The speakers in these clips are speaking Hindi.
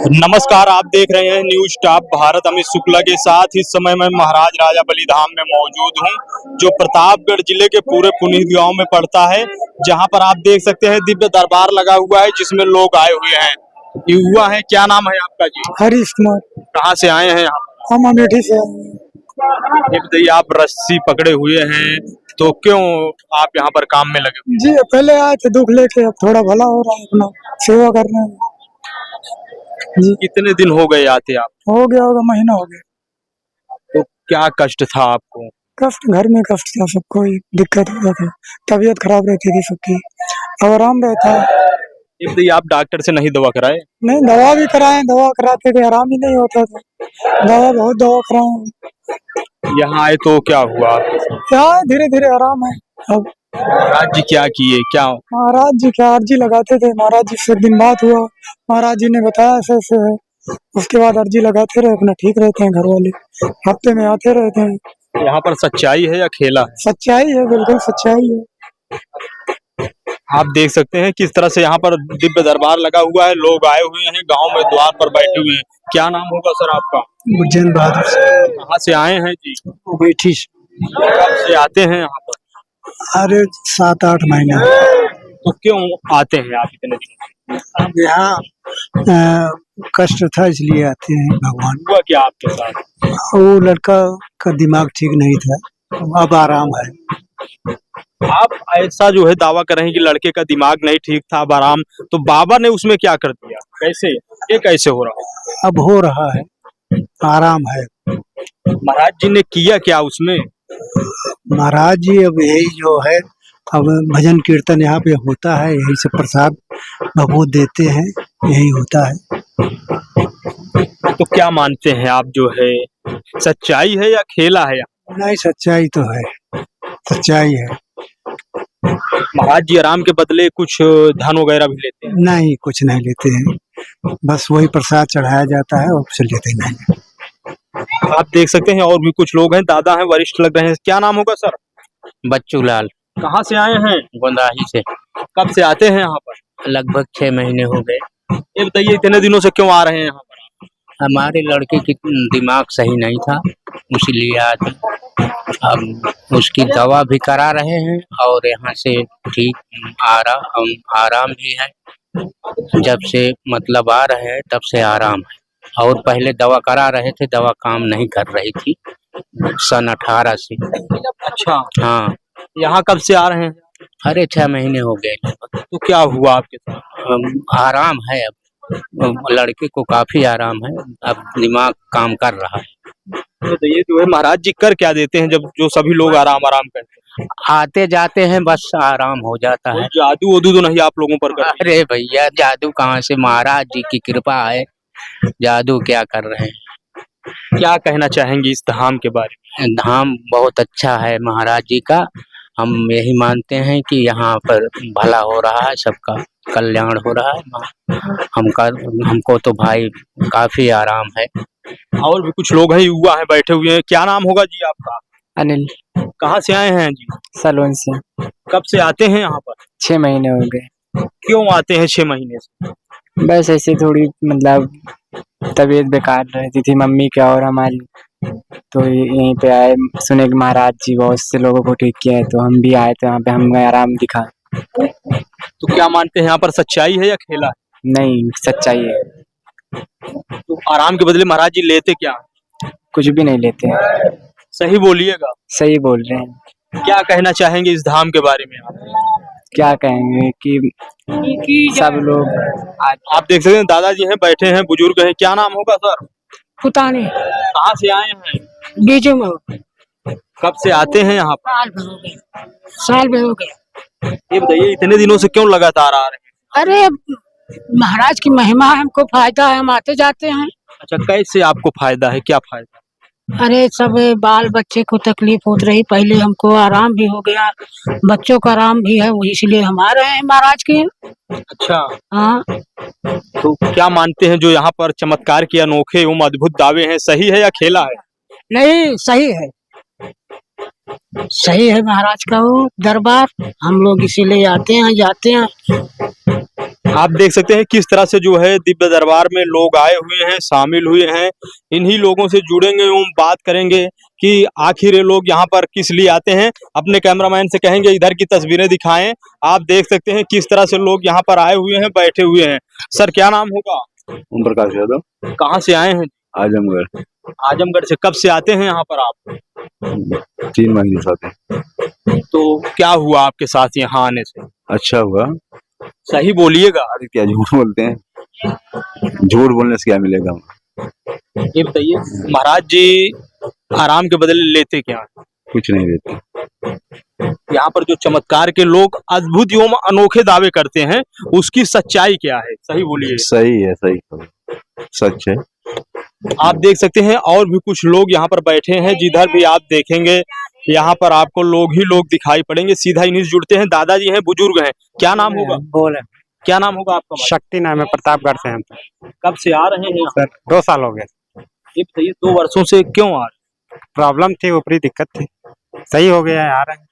नमस्कार, आप देख रहे हैं न्यूज टॉप भारत। अमित शुक्ला के साथ इस समय मैं महाराज राजा बलि धाम में मौजूद हूं, जो प्रतापगढ़ जिले के पूरे पुनीत गांव में पड़ता है। जहां पर आप देख सकते हैं दिव्य दरबार लगा हुआ है, जिसमें लोग आए हुए हैं। युवा है, क्या नाम है आपका जी? हरीश कुमार। कहाँ से आए हैं आप? हम अमेठी से। ये बताइए, आप रस्सी पकड़े हुए हैं तो क्यों आप यहाँ पर काम में लगे हुए जी पहले आए थे दुख लेके, अब थोड़ा भला हो रहा है, अपना सेवा कर रहे हैं जी। कितने दिन हो गए आते आप? हो गया होगा, महीना हो गया। तो क्या कष्ट था आपको? कष्ट घर में कष्ट था, सबको ही दिक्कत होता था, तबीयत खराब रहती थी सबकी, अब आराम रहता है। ये बताइए, आप डॉक्टर से नहीं दवा कराए? नहीं, दवा भी कराए, दवा कराते थे, आराम ही नहीं होता था। बहुत दवा कराए। यहाँ आए तो क्या हुआ आपके साथ? क्या धीरे धीरे आराम है अब। महाराज जी क्या किए, क्या? महाराज जी क्या अर्जी लगाते थे, महाराज जी से एक दिन बात हुआ, महाराज जी ने बताया ऐसे ऐसे है, उसके बाद अर्जी लगाते रहे, अपना ठीक रहते हैं। घर वाले हफ्ते में आते रहते हैं। यहाँ पर सच्चाई है या खेला है? सच्चाई है, बिल्कुल सच्चाई है। आप देख सकते हैं किस तरह से यहाँ पर दिव्य दरबार लगा हुआ है, लोग आए हुए हैं, गांव में द्वार पर बैठे हुए हैं। क्या नाम होगा सर आपका? उज्जैन बहादुर से। कहाँ से आए हैं जी? अमेठी से। कब से आते हैं यहाँ पर? अरे 7-8 महीना। तो क्यों आते हैं आप इतने दिन? अब यहाँ कष्ट था इसलिए आते हैं। भगवान हुआ क्या आपके साथ? वो लड़का का दिमाग ठीक नहीं था, अब आराम है। आप ऐसा जो है दावा कर रहे हैं कि लड़के का दिमाग नहीं ठीक था, अब आराम, तो बाबा ने उसमें क्या कर दिया? कैसे, ये कैसे हो रहा है? अब हो रहा है, आराम है। महाराज जी ने किया क्या उसमें? महाराज जी अब यही जो है, अब भजन कीर्तन यहाँ पे होता है, यही सब प्रसाद भभूत देते हैं, यही होता है। तो क्या मानते हैं आप, जो है सच्चाई है या खेला है? नहीं, सच्चाई तो है, सच्चाई है। महाराज जी आराम के बदले कुछ धन वगैरह भी लेते हैं? नहीं, कुछ नहीं लेते हैं, बस वही प्रसाद चढ़ाया जाता है और कुछ लेते नहीं। आप देख सकते हैं और भी कुछ लोग हैं, दादा हैं, वरिष्ठ लग रहे हैं। क्या नाम होगा सर? बच्चू लाल। कहाँ से आए हैं? गोंदाही से। कब से आते हैं यहाँ पर? लगभग 6 महीने हो गए। ये बताइए, इतने दिनों से क्यों आ रहे हैं यहाँ पर? हमारे लड़के की दिमाग सही नहीं था, इसलिए आज हम उसकी दवा भी करा रहे हैं और यहाँ से ठीक आराम भी है। जब से मतलब आ रहे हैं तब से आराम है, और पहले दवा करा रहे थे, दवा काम नहीं कर रही थी सन 18 से। अच्छा, हाँ। यहाँ कब से आ रहे हैं? अरे 6 महीने हो गए। तो क्या हुआ आपके साथ? आराम है, अब लड़के को काफी आराम है, अब दिमाग काम कर रहा है। तो ये जो है महाराज जी कर क्या देते हैं, जब जो सभी लोग आराम करते हैं? आते जाते हैं, बस आराम हो जाता है। जादू वदू तो नहीं आप लोगों पर कर? अरे भैया, जादू कहाँ से, महाराज जी की कृपा है, जादू क्या कर रहे हैं। क्या कहना चाहेंगे इस धाम के बारे में? धाम बहुत अच्छा है महाराज जी का, हम यही मानते हैं कि यहाँ पर भला हो रहा है, सबका कल्याण हो रहा है। हमको तो भाई काफी आराम है। और भी कुछ लोग हैं, युवा हैं, बैठे हुए हैं। क्या नाम होगा जी आपका? अनिल। कहाँ से आए हैं जी? सलोन से। कब से आते हैं यहाँ पर? 6 महीने हो गए। क्यों आते हैं 6 महीने से? बस ऐसे थोड़ी मतलब तबीयत बेकार रहती थी मम्मी की और हमारी, तो यहीं पे आए, सुने कि महाराज जी बहुत से लोगों को ठीक किया है, तो हम भी आए थे यहाँ पे, हम आराम दिखा। तो क्या मानते हैं, यहाँ पर सच्चाई है या खेला है? नहीं, सच्चाई है। तो आराम के बदले महाराज जी लेते क्या? कुछ भी नहीं लेते हैं। सही बोलिएगा। सही बोल रहे हैं। क्या कहना चाहेंगे इस धाम के बारे में आप? क्या कहेंगे कि सब लोग आप देख सकते हैं दादाजी हैं, बैठे हैं, बुजुर्ग हैं। क्या नाम होगा सर? पुतानी। कहाँ से आए हैं? बीजू में। कब से आते हैं यहाँ पर? साल भर हो गया। साल भर हो गया। ये बताइए, इतने दिनों से क्यों लगातार आ रहे हैं? अरे महाराज की महिमा है, हमको फायदा है, हम आते जाते हैं। अच्छा, कैसे आपको फायदा है, क्या फायदा? अरे सब बाल बच्चे को तकलीफ होती रही, पहले हमको आराम भी हो गया, बच्चों का आराम भी है, इसलिए हम आ रहे हैं महाराज के। अच्छा, हाँ। तो क्या मानते हैं जो यहाँ पर चमत्कार के अनोखे एवं अद्भुत दावे हैं, सही है या खेला है? नहीं, सही है। सही है महाराज का वो दरबार, हम लोग इसीलिए आते हैं जाते हैं। आप देख सकते हैं किस तरह से जो है दिव्य दरबार में लोग आए हुए हैं, शामिल हुए हैं। इन्हीं लोगों से जुड़ेंगे एवं बात करेंगे कि आखिर ये लोग यहाँ पर किस लिए आते हैं। अपने कैमरामैन से कहेंगे इधर की तस्वीरें दिखाएं। आप देख सकते हैं किस तरह से लोग यहाँ पर आए हुए हैं, बैठे हुए हैं। सर क्या नाम होगा? ओम प्रकाश यादव, कहाँ से आए हैं? आजमगढ़। आजमगढ़ से। कब से आते हैं यहाँ पर आप? 3 महीने से आते हैं। तो क्या हुआ आपके साथ यहाँ आने से? अच्छा हुआ। सही बोलिएगा। अरे क्या झूठ बोलते हैं, झूठ बोलने से क्या मिलेगा। ये बताइए महाराज जी आराम के बदले लेते क्या? कुछ नहीं देते। यहाँ पर जो चमत्कार के लोग अद्भुत एवं अनोखे दावे करते हैं उसकी सच्चाई क्या है? सही बोलिए। सही है, सही सच है। आप देख सकते हैं और भी कुछ लोग यहाँ पर बैठे हैं। जिधर भी आप देखेंगे यहाँ पर आपको लोग ही लोग दिखाई पड़ेंगे। सीधा इन्हीं से जुड़ते हैं। दादाजी हैं, बुजुर्ग हैं। क्या नाम होगा? बोले क्या नाम होगा आपका? शक्ति नाम है, प्रतापगढ़ से हम। कब से आ रहे हैं यहाँ? सर 2 साल हो गए। ये बताइए 2 वर्षों से क्यों आ रहे प्रॉब्लम थी, ऊपरी दिक्कत थी, सही हो गया है, आ रहे हैं।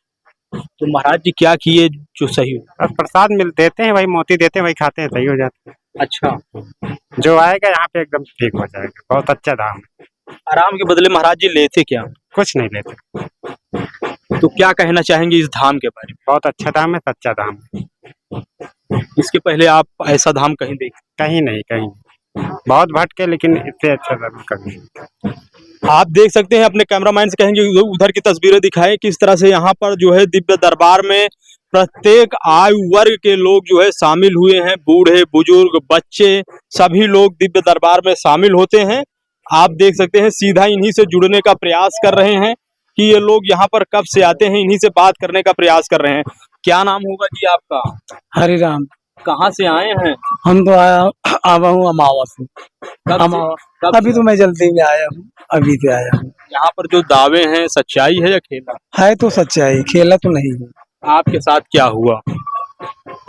हैं? तो महाराज जी क्या किए जो सही हो? बस प्रसाद मिल देते हैं, वही मोती देते हैं, वही खाते हैं, सही हो जाता अच्छा, है। जो आएगा यहाँ पे एकदम ठीक हो जाएगा। बहुत अच्छा दाम है। आराम के बदले महाराज जी लेते क्या? कुछ नहीं लेते। तो क्या कहना चाहेंगे इस धाम के बारे बहुत अच्छा दाम है, सच्चा दाम है। में? इसके पहले आप ऐसा धाम कहीं देखे? कहीं नहीं, कहीं बहुत भटके, लेकिन इससे अच्छा दाम कभी नहीं। आप देख सकते हैं। अपने कैमरामैन से कहेंगे उधर की तस्वीरें दिखाएं। किस तरह से यहाँ पर जो है दिव्य दरबार में प्रत्येक आयु वर्ग के लोग जो है शामिल हुए हैं। बूढ़े बुजुर्ग बच्चे सभी लोग दिव्य दरबार में शामिल होते हैं। आप देख सकते हैं सीधा इन्हीं से जुड़ने का प्रयास कर रहे हैं कि ये लोग यहाँ पर कब से आते हैं। इन्हीं से बात करने का प्रयास कर रहे हैं। क्या नाम होगा जी आपका? हरि राम। कहाँ से आए हैं? हम तो आवा हूँ अमावा से। कब अभी तो मैं जल्दी में आया हूँ, अभी से आया हूँ। यहाँ पर जो दावे हैं सच्चाई है या खेला? है तो सच्चाई, खेला तो नहीं है। आपके साथ क्या हुआ?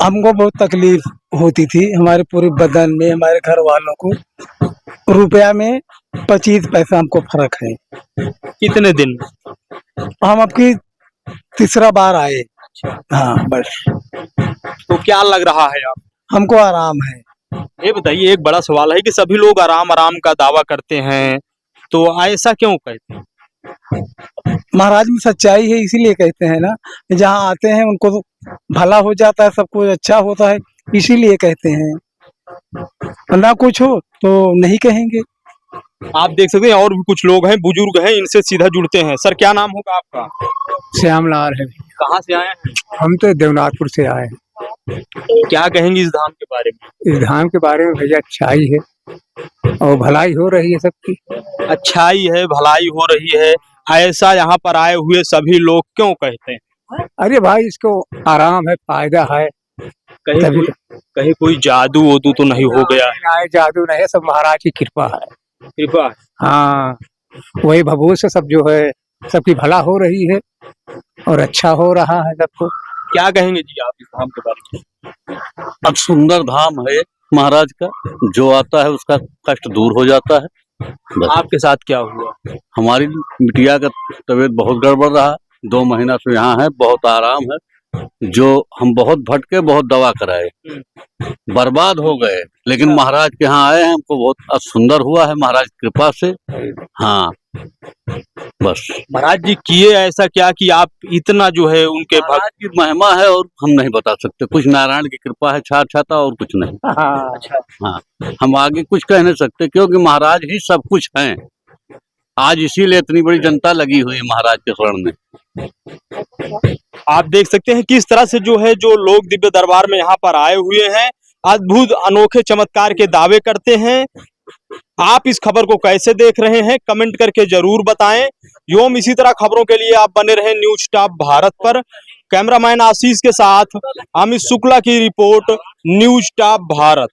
हमको बहुत तकलीफ होती थी, हमारे पूरे बदन में, हमारे घर वालों को। रुपया में 25 पैसा हमको फर्क है। कितने दिन? हम अब की 3रा बार आए। हाँ बस। तो क्या लग रहा है आप? हमको आराम है। ये बताइए एक बड़ा सवाल है कि सभी लोग आराम आराम का दावा करते हैं, तो ऐसा क्यों कहते हैं? महाराज में सच्चाई है, इसीलिए कहते हैं ना। जहाँ आते हैं उनको तो भला हो जाता है, सब कुछ अच्छा होता है, इसीलिए कहते हैं। ना कुछ हो तो नहीं कहेंगे। आप देख सकते हैं और भी कुछ लोग हैं, बुजुर्ग हैं, इनसे सीधा जुड़ते हैं। सर क्या नाम होगा आपका? श्यामलाल है। कहाँ से आए हैं? हम तो देवनाथपुर से आए हैं। क्या कहेंगे इस धाम के बारे में? इस धाम के बारे में भैया अच्छाई है और भलाई हो रही है सबकी। अच्छाई है, भलाई हो रही है, ऐसा यहाँ पर आए हुए सभी लोग क्यों कहते हैं? अरे भाई इसको आराम है, फायदा है। कहीं कोई जादू वोदू तो नहीं हो गया? जादू नहीं है, सब महाराज की कृपा है। कृपा? हाँ, वही भभूत से सब जो है सबकी भला हो रही है और अच्छा हो रहा है सबको। क्या कहेंगे जी आप इस धाम के बारे में? अब सुंदर धाम है महाराज का, जो आता है उसका कष्ट दूर हो जाता है। बस। आपके साथ क्या हुआ? हमारी बिटिया का तबीयत बहुत गड़बड़ रहा, 2 महीना से यहाँ है, बहुत आराम है। जो हम बहुत भटके, बहुत दवा कराए, बर्बाद हो गए, लेकिन महाराज के यहाँ आए हैं, हमको बहुत सुंदर हुआ है महाराज की कृपा से। हाँ बस। महाराज जी किए ऐसा क्या कि आप इतना जो है उनके महाराज की महिमा है और हम नहीं बता सकते। कुछ नारायण की कृपा है, छाता और कुछ नहीं। अच्छा। हाँ, हम आगे कुछ कह नहीं सकते क्योंकि महाराज ही सब कुछ हैं। आज इसीलिए इतनी बड़ी जनता लगी हुई है महाराज के शरण में। आप देख सकते हैं किस तरह से जो है जो लोग दिव्य दरबार में यहाँ पर आए हुए हैं, अद्भुत अनोखे चमत्कार के दावे करते हैं। आप इस खबर को कैसे देख रहे हैं कमेंट करके जरूर बताएं। एवं इसी तरह खबरों के लिए आप बने रहें न्यूज टॉप भारत पर। कैमरामैन आशीष के साथ अमित शुक्ला की रिपोर्ट, न्यूज टॉप भारत।